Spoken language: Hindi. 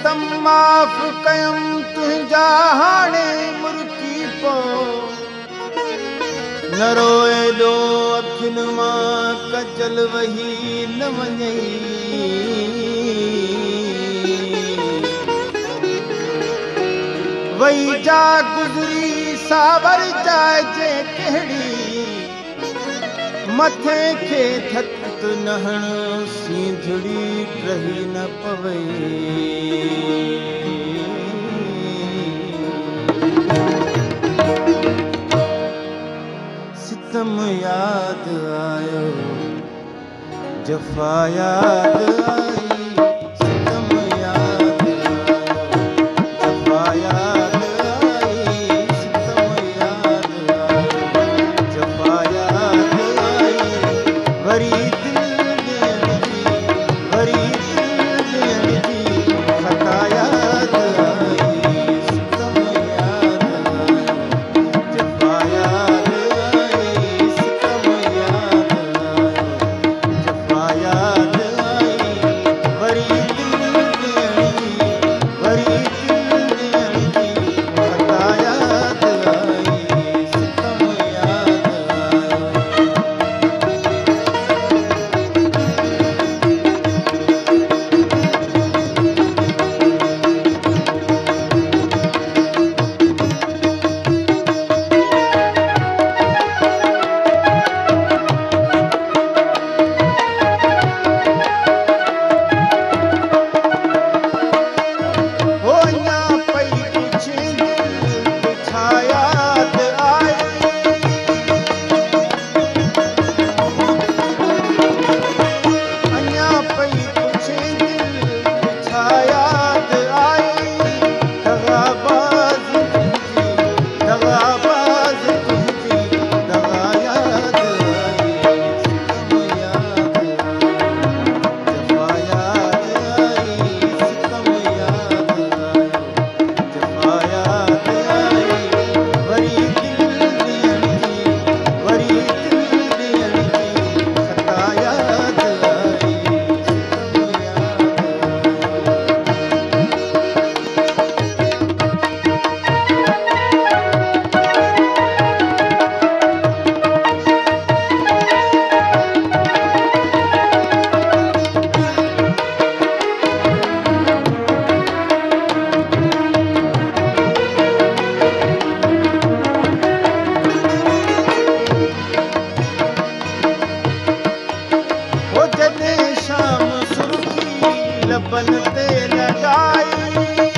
सितम माफ़ कयम तुंहिंजा हाणे मुर्की पो न रोए ॾो अखियुनि मां कजल वही न वञई वही जा गुज़री सावर जाइजे कहिड़ी मथे खे थत न हण सींधड़ी रही न पवे सितम याद आयो जफ़ा याद आई सितम याद आयो जफ़ा याद आई सितम याद आयो जफ़ा याद आई वरी दिल ॾियण जी ख़ता याद आई सितम याद आयो जफ़ा याद आई सितम याद आयो जफ़ा याद आई वरी दिल ॾियण जी ख़ता याद आई सितम याद आयो हो अञा पई पुछे दिल ते छा याद आई अञा पई पुछे दिल ते छा याद आई दगाबाज़ तुंहिंजी दगा याद आई सितम याद हो जॾहिं शाम सुर्खी लबनि ते लॻाई